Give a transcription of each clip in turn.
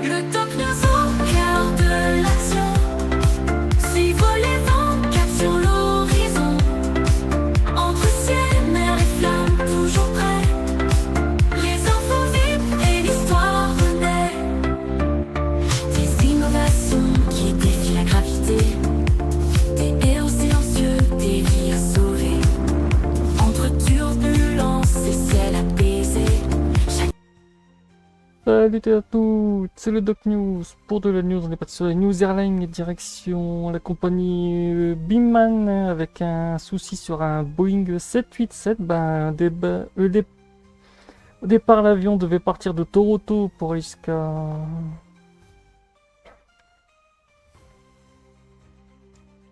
Le top news au cœur de l'action. Suivre les vents, cap sur l'horizon. Entre ciel, mer et flammes, toujours prêts. Les infos vives et l'histoire renaît. Des innovations qui défient la gravité. Des héros silencieux, des vies à sauver. Entre turbulences et ciel apaisé. Salut à tous, c'est le Doc News. Pour de la news, on est parti sur les News Airlines et direction la compagnie Biman avec un souci sur un Boeing 787. Au départ, l'avion devait partir de Toronto pour aller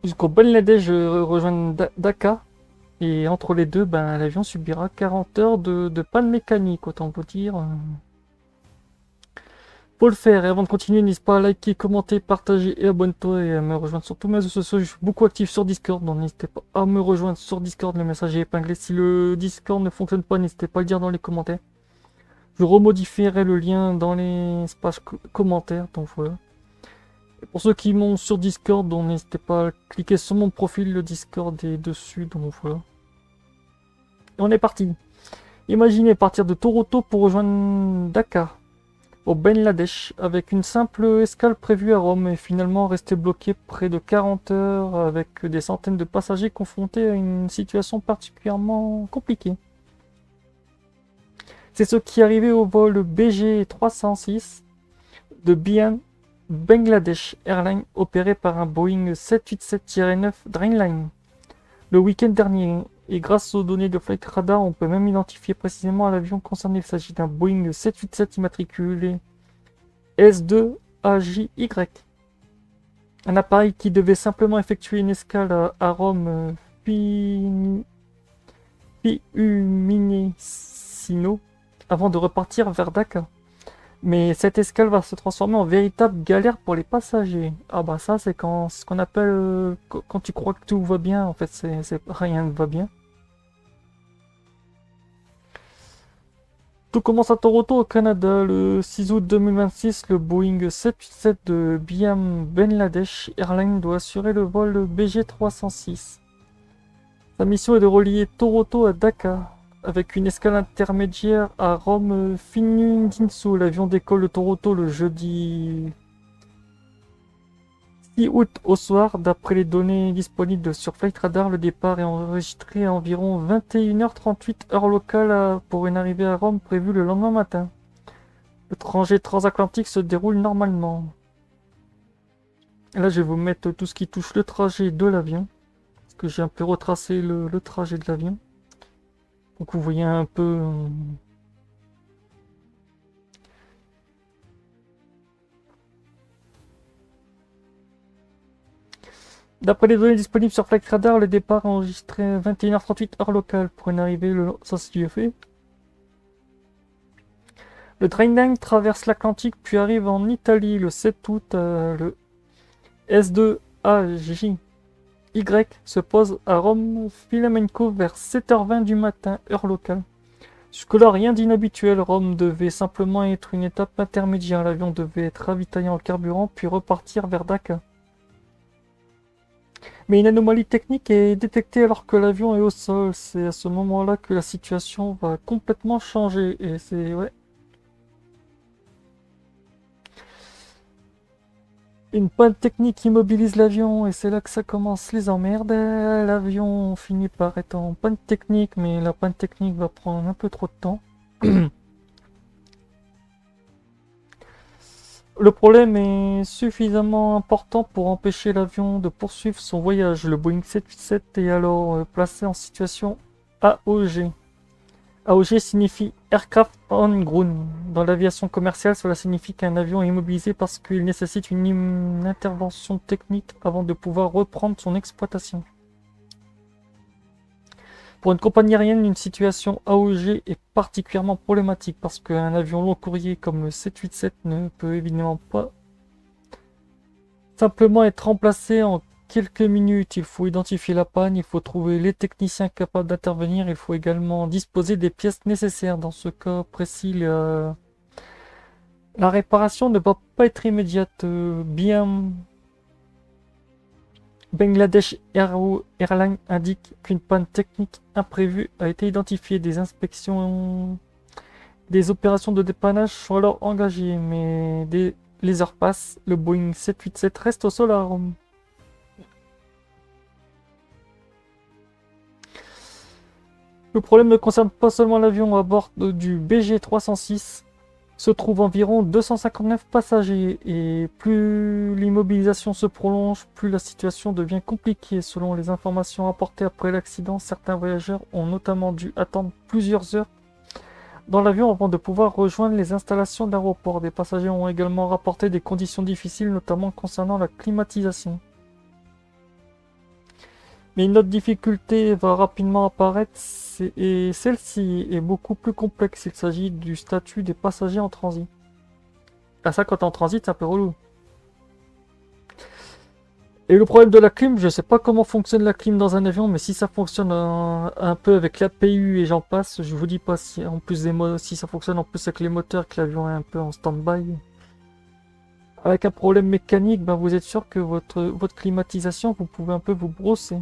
jusqu'au Bangladesh rejoindre Dhaka. Et entre les deux, l'avion subira 40 heures de panne mécanique, autant vous dire. Pour le faire, et avant de continuer, n'hésite pas à liker, commenter, partager et abonne-toi et à me rejoindre sur tous mes réseaux sociaux. Je suis beaucoup actif sur Discord, donc n'hésitez pas à me rejoindre sur Discord, le message est épinglé. Si le Discord ne fonctionne pas, n'hésitez pas à le dire dans les commentaires. Je remodifierai le lien dans les espaces commentaires, donc voilà. Et pour ceux qui m'ont sur Discord, donc n'hésitez pas à cliquer sur mon profil, le Discord est dessus, donc voilà. Et on est parti. Imaginez partir de Toronto pour rejoindre Dakar, au Bangladesh, avec une simple escale prévue à Rome et finalement rester bloqué près de 40 heures avec des centaines de passagers confrontés à une situation particulièrement compliquée. C'est ce qui est arrivé au vol BG 306 de Biman Bangladesh Airlines opéré par un Boeing 787-9 Dreamliner le week-end dernier. Et grâce aux données de Flight Radar, on peut même identifier précisément l'avion concerné. Il s'agit d'un Boeing 787 immatriculé S2AJY. Un appareil qui devait simplement effectuer une escale à Rome Fiumicino avant de repartir vers Dakar. Mais cette escale va se transformer en véritable galère pour les passagers. Ah bah ça c'est ce qu'on appelle quand tu crois que tout va bien, en fait rien ne va bien. Tout commence à Toronto au Canada le 6 août 2026. Le Boeing 787 de Biman Bangladesh Airlines doit assurer le vol BG 306. Sa mission est de relier Toronto à Dakar avec une escale intermédiaire à Rome Fiumicino. L'avion décolle de Toronto le jeudi 6 août au soir. D'après les données disponibles sur Flight Radar, le départ est enregistré à environ 21h38 heure locale pour une arrivée à Rome prévue le lendemain matin. Le trajet transatlantique se déroule normalement. Là, je vais vous mettre tout ce qui touche le trajet de l'avion, parce que j'ai un peu retracé le trajet de l'avion. Donc vous voyez un peu... D'après les données disponibles sur Flight Radar, le départ est enregistré à 21h38 heure locale pour une arrivée ça c'est du fait. Le Dreamliner traverse l'Atlantique puis arrive en Italie le 7 août. Le S2AJY se pose à Rome Fiumicino vers 7h20 du matin, heure locale. Jusque-là, rien d'inhabituel. Rome devait simplement être une étape intermédiaire. L'avion devait être ravitaillé en carburant puis repartir vers Dakar. Mais une anomalie technique est détectée alors que l'avion est au sol. C'est à ce moment-là que la situation va complètement changer. Et c'est... ouais. Une panne technique immobilise l'avion et c'est là que ça commence les emmerdes. L'avion finit par être en panne technique, mais la panne technique va prendre un peu trop de temps. Le problème est suffisamment important pour empêcher l'avion de poursuivre son voyage. Le Boeing 787 est alors placé en situation AOG. AOG signifie Aircraft on Ground. Dans l'aviation commerciale, cela signifie qu'un avion est immobilisé parce qu'il nécessite une intervention technique avant de pouvoir reprendre son exploitation. Pour une compagnie aérienne, une situation AOG est particulièrement problématique parce qu'un avion long courrier comme le 787 ne peut évidemment pas simplement être remplacé en quelques minutes. Il faut identifier la panne, il faut trouver les techniciens capables d'intervenir, il faut également disposer des pièces nécessaires. Dans ce cas précis, La réparation ne va pas être immédiate. Bien Bangladesh Airlines indique qu'une panne technique imprévue a été identifiée. Des inspections, des opérations de dépannage sont alors engagées, mais les heures passent. Le Boeing 787 reste au sol à Rome. Le problème ne concerne pas seulement l'avion. À bord du BG306 se trouvent environ 259 passagers et plus l'immobilisation se prolonge, plus la situation devient compliquée. Selon les informations rapportées après l'accident, certains voyageurs ont notamment dû attendre plusieurs heures dans l'avion avant de pouvoir rejoindre les installations de l'aéroport. Des passagers ont également rapporté des conditions difficiles, notamment concernant la climatisation. Mais une autre difficulté va rapidement apparaître, et celle-ci est beaucoup plus complexe. Il s'agit du statut des passagers en transit. Ah ça, quand t'es en transit, c'est un peu relou. Et le problème de la clim, je sais pas comment fonctionne la clim dans un avion, mais si ça fonctionne un peu avec l'APU et j'en passe, je vous dis pas si, en plus si ça fonctionne en plus avec les moteurs, que l'avion est un peu en stand-by. Avec un problème mécanique, ben vous êtes sûr que votre climatisation, vous pouvez un peu vous brosser.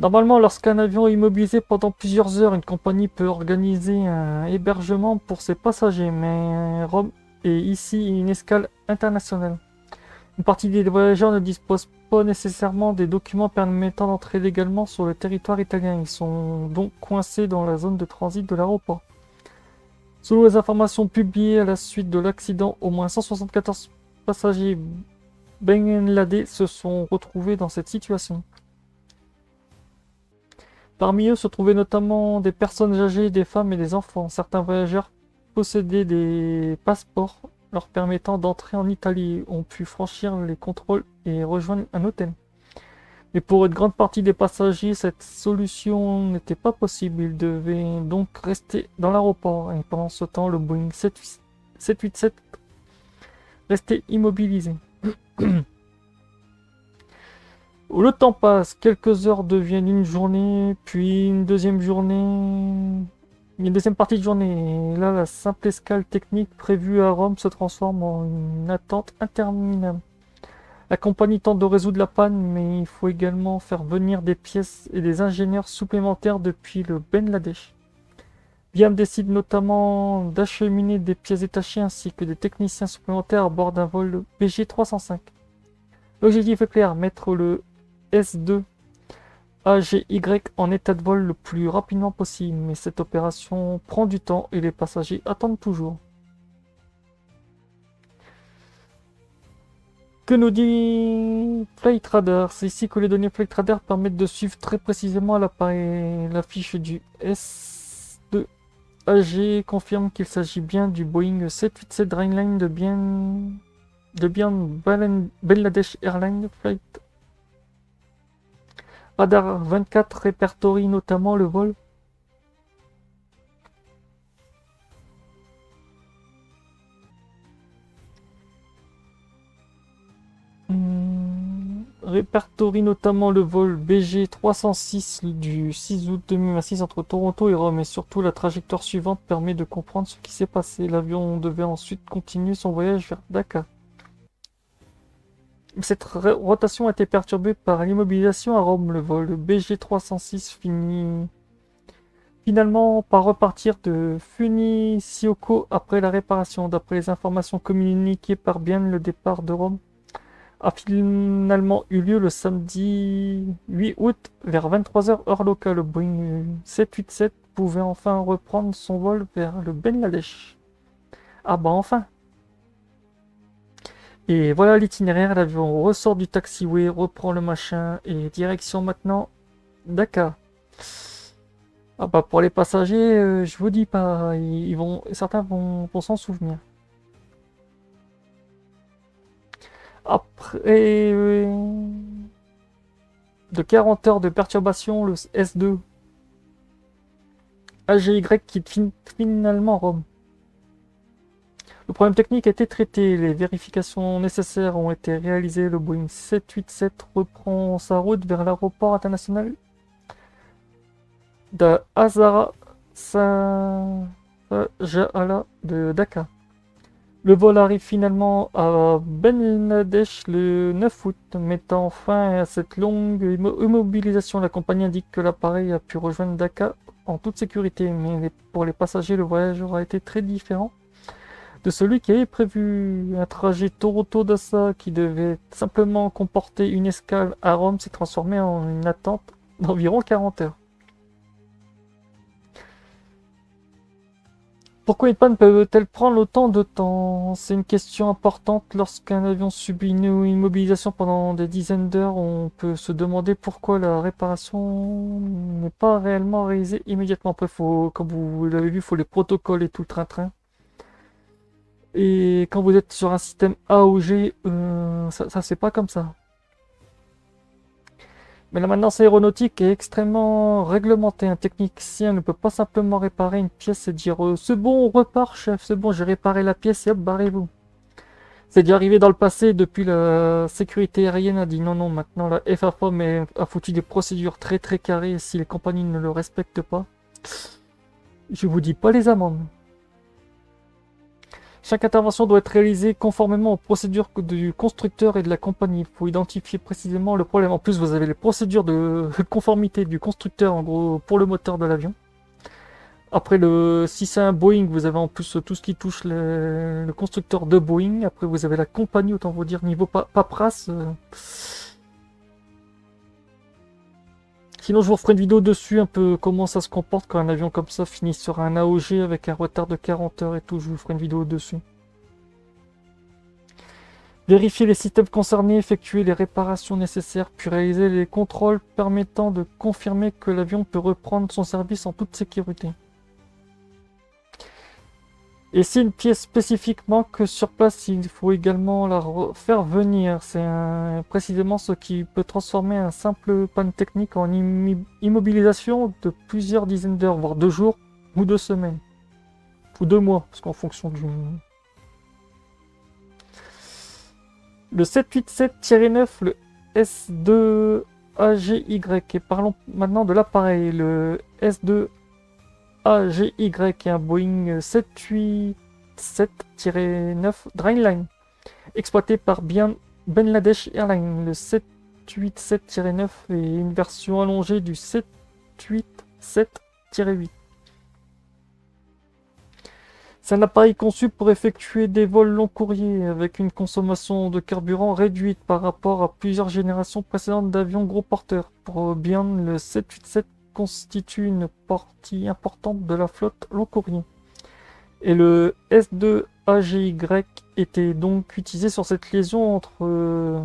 Normalement, lorsqu'un avion est immobilisé pendant plusieurs heures, une compagnie peut organiser un hébergement pour ses passagers, mais Rome est ici une escale internationale. Une partie des voyageurs ne disposent pas nécessairement des documents permettant d'entrer légalement sur le territoire italien. Ils sont donc coincés dans la zone de transit de l'aéroport. Selon les informations publiées à la suite de l'accident, au moins 174 passagers bangladais se sont retrouvés dans cette situation. Parmi eux se trouvaient notamment des personnes âgées, des femmes et des enfants. Certains voyageurs possédaient des passeports leur permettant d'entrer en Italie, ont pu franchir les contrôles et rejoindre un hôtel. Mais pour une grande partie des passagers, cette solution n'était pas possible. Ils devaient donc rester dans l'aéroport. Et pendant ce temps, le Boeing 787 restait immobilisé. Le temps passe, quelques heures deviennent une journée, puis une deuxième partie de journée. Et là, la simple escale technique prévue à Rome se transforme en une attente interminable. La compagnie tente de résoudre la panne, mais il faut également faire venir des pièces et des ingénieurs supplémentaires depuis le Bangladesh. Biam décide notamment d'acheminer des pièces détachées ainsi que des techniciens supplémentaires à bord d'un vol BG305. L'objectif est clair, mettre le S2 AGY en état de vol le plus rapidement possible, mais cette opération prend du temps et les passagers attendent toujours. Que nous dit Flightradar? C'est ici que les données Flightradar permettent de suivre très précisément l'appareil. La fiche du S2 AG confirme qu'il s'agit bien du Boeing 787 Dreamliner de bien Bangladesh Airlines Flight. Radar 24 répertorie notamment le vol BG306 du 6 août 2026 entre Toronto et Rome, et surtout la trajectoire suivante permet de comprendre ce qui s'est passé. L'avion devait ensuite continuer son voyage vers Dakar. Cette rotation a été perturbée par l'immobilisation à Rome. Le vol BG306 finit finalement par repartir de Funicioco après la réparation. D'après les informations communiquées par Bian, le départ de Rome a finalement eu lieu le samedi 8 août vers 23h heure locale. Le Boeing 787 pouvait enfin reprendre son vol vers le Bangladesh. Ah bah enfin! Et voilà l'itinéraire, l'avion ressort du taxiway, reprend le machin et direction maintenant Dakar. Ah bah pour les passagers, je vous dis pas, certains vont s'en souvenir. Après de 40 heures de perturbation, le S2 AGY quitte finalement Rome. Le problème technique a été traité, les vérifications nécessaires ont été réalisées, le Boeing 787 reprend sa route vers l'aéroport international de Hazara Jahala de Dhaka. Le vol arrive finalement à Bangladesh le 9 août, mettant fin à cette longue immobilisation. La compagnie indique que l'appareil a pu rejoindre Dhaka en toute sécurité, mais pour les passagers, le voyage aura été très différent de celui qui avait prévu. Un trajet Toronto-Dassa qui devait simplement comporter une escale à Rome s'est transformé en une attente d'environ 40 heures. Pourquoi une panne peut-elle prendre autant de temps? C'est une question importante. Lorsqu'un avion subit une immobilisation pendant des dizaines d'heures, on peut se demander pourquoi la réparation n'est pas réellement réalisée immédiatement. Après, comme vous l'avez vu, il faut les protocoles et tout le train-train. Et quand vous êtes sur un système A ou G, ça c'est pas comme ça. Mais la maintenance aéronautique est extrêmement réglementée. Un technicien ne peut pas simplement réparer une pièce et dire c'est bon, on repart, chef, c'est bon, j'ai réparé la pièce et hop, barrez-vous. C'est déjà arrivé dans le passé, depuis la sécurité aérienne a dit non, non, maintenant la FAA a foutu des procédures très très carrées et si les compagnies ne le respectent pas, je vous dis pas les amendes. Chaque intervention doit être réalisée conformément aux procédures du constructeur et de la compagnie. Il faut identifier précisément le problème. En plus, vous avez les procédures de conformité du constructeur, en gros, pour le moteur de l'avion. Après, si c'est un Boeing, vous avez en plus tout ce qui touche le constructeur de Boeing. Après, vous avez la compagnie, autant vous dire, niveau paperasse. Sinon, je vous referai une vidéo dessus, un peu comment ça se comporte quand un avion comme ça finit sur un AOG avec un retard de 40 heures et tout. Je vous ferai une vidéo dessus. Vérifier les systèmes concernés, effectuer les réparations nécessaires, puis réaliser les contrôles permettant de confirmer que l'avion peut reprendre son service en toute sécurité. Et si une pièce spécifiquement que sur place, il faut également la faire venir. C'est précisément ce qui peut transformer un simple panne technique en immobilisation de plusieurs dizaines d'heures, voire 2 jours ou 2 semaines. Ou 2 mois, parce qu'en fonction du... Le 787-9, le S2AGY, et parlons maintenant de l'appareil. Le S2AGY est un Boeing 787-9 Dreamliner, exploité par Bangladesh Airlines. Le 787-9 est une version allongée du 787-8. C'est un appareil conçu pour effectuer des vols long courriers avec une consommation de carburant réduite par rapport à plusieurs générations précédentes d'avions gros porteurs. Pour Bian, le 787 constitue une partie importante de la flotte long courrier. Et le S2AGY était donc utilisé sur cette liaison entre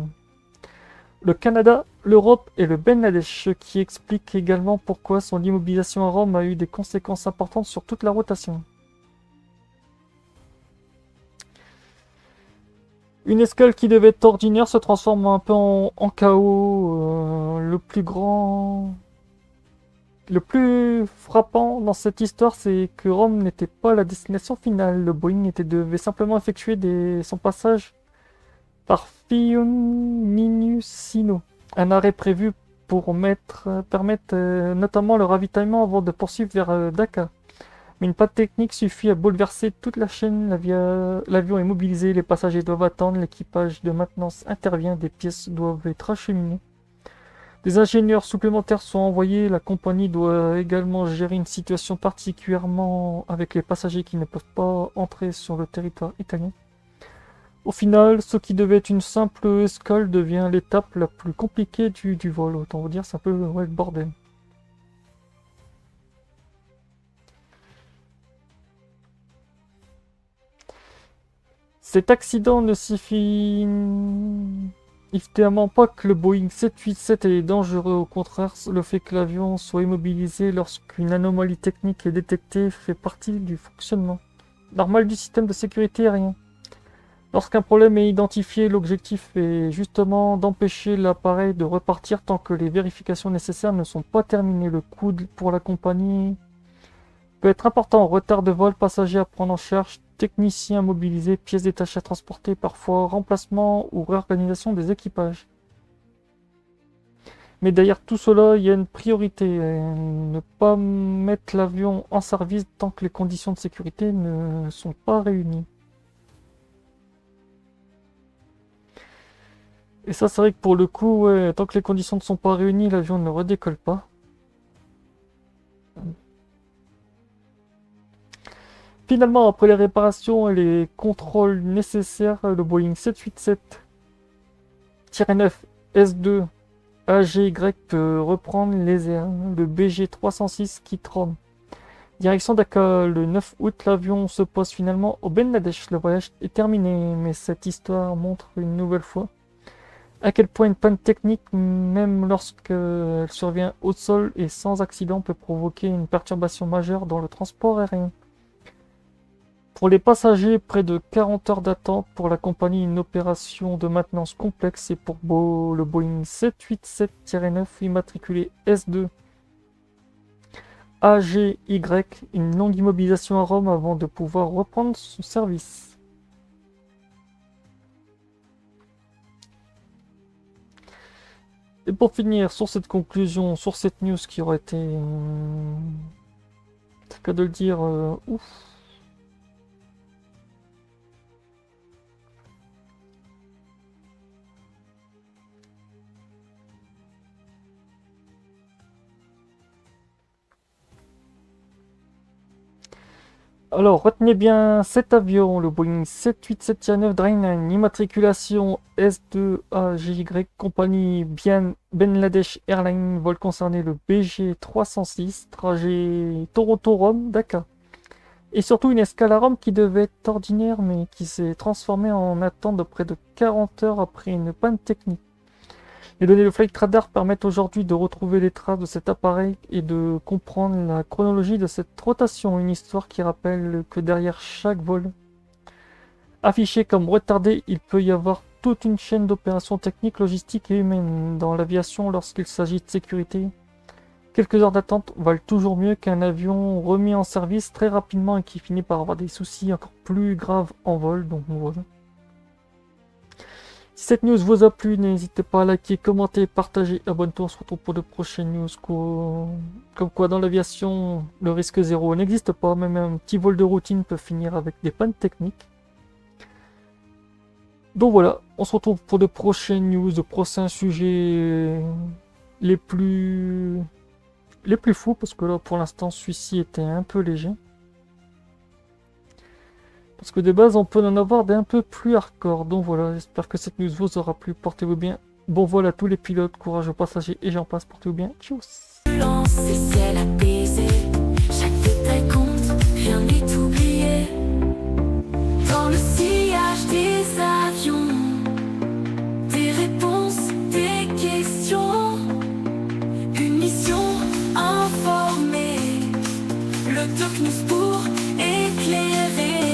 le Canada, l'Europe et le Bangladesh, ce qui explique également pourquoi son immobilisation à Rome a eu des conséquences importantes sur toute la rotation. Une escale qui devait être ordinaire se transforme un peu en chaos. Le plus frappant dans cette histoire, c'est que Rome n'était pas la destination finale. Le Boeing devait simplement effectuer son passage par Fiumicino. Un arrêt prévu pour permettre notamment le ravitaillement avant de poursuivre vers Dhaka. Mais une panne technique suffit à bouleverser toute la chaîne. L'avion est mobilisé, les passagers doivent attendre, l'équipage de maintenance intervient, des pièces doivent être acheminées. Des ingénieurs supplémentaires sont envoyés, la compagnie doit également gérer une situation particulièrement avec les passagers qui ne peuvent pas entrer sur le territoire italien. Au final, ce qui devait être une simple escale devient l'étape la plus compliquée du vol. Autant vous dire, c'est un peu le bordel. Cet accident ne signifie évidemment pas que le Boeing 787 est dangereux. Au contraire, le fait que l'avion soit immobilisé lorsqu'une anomalie technique est détectée fait partie du fonctionnement normal du système de sécurité aérien. Lorsqu'un problème est identifié, l'objectif est justement d'empêcher l'appareil de repartir tant que les vérifications nécessaires ne sont pas terminées. Le coût pour la compagnie peut être important. Retard de vol, passagers à prendre en charge, techniciens mobilisés, pièces détachées à transporter, parfois remplacement ou réorganisation des équipages. Mais derrière tout cela, il y a une priorité. Ne pas mettre l'avion en service tant que les conditions de sécurité ne sont pas réunies. Et ça, c'est vrai que pour le coup, ouais, tant que les conditions ne sont pas réunies, l'avion ne redécolle pas. Finalement, après les réparations et les contrôles nécessaires, le Boeing 787-9 S2 AGY peut reprendre les airs. Le BG-306 quitte Rome. Direction Dakar, le 9 août, l'avion se pose finalement au Bangladesh. Le voyage est terminé, mais cette histoire montre une nouvelle fois à quel point une panne technique, même lorsqu'elle survient au sol et sans accident, peut provoquer une perturbation majeure dans le transport aérien. Pour les passagers, près de 40 heures d'attente pour la compagnie, une opération de maintenance complexe, et pour le Boeing 787-9 immatriculé S2 AGY, une longue immobilisation à Rome avant de pouvoir reprendre son service. Et pour finir, sur cette conclusion, sur cette news qui aurait été, c'est le cas de le dire, ouf. Alors, retenez bien cet avion, le Boeing 787-9 Dreamliner, immatriculation S2AGY, compagnie Bangladesh Airlines, vol concerné le BG-306, trajet Toronto-Rome, Dakar. Et surtout une escale à Rome qui devait être ordinaire, mais qui s'est transformée en attente de près de 40 heures après une panne technique. Les données de Flight Radar permettent aujourd'hui de retrouver les traces de cet appareil et de comprendre la chronologie de cette rotation, une histoire qui rappelle que derrière chaque vol affiché comme retardé, il peut y avoir toute une chaîne d'opérations techniques, logistiques et humaines. Dans l'aviation, lorsqu'il s'agit de sécurité, quelques heures d'attente valent toujours mieux qu'un avion remis en service très rapidement et qui finit par avoir des soucis encore plus graves en vol. Donc voilà. Si cette news vous a plu, n'hésitez pas à liker, commenter, partager, abonnez-vous. On se retrouve pour de prochaines news. Comme quoi, dans l'aviation, le risque zéro n'existe pas. Même un petit vol de routine peut finir avec des pannes techniques. Donc voilà, on se retrouve pour de prochaines news, de prochains sujets les plus fous. Parce que là, pour l'instant, celui-ci était un peu léger. Parce que de base, on peut en avoir des un peu plus hardcore. Donc voilà, j'espère que cette news vous aura plu. Portez-vous bien. Bon vol à tous les pilotes, courage aux passagers et j'en passe. Portez-vous bien. Tchuss. Ces ciels apaisés, chaque détail compte, rien n'est oublié. Dans le sillage des avions, des réponses, des questions, une mission informée, le Doc News pour éclairer.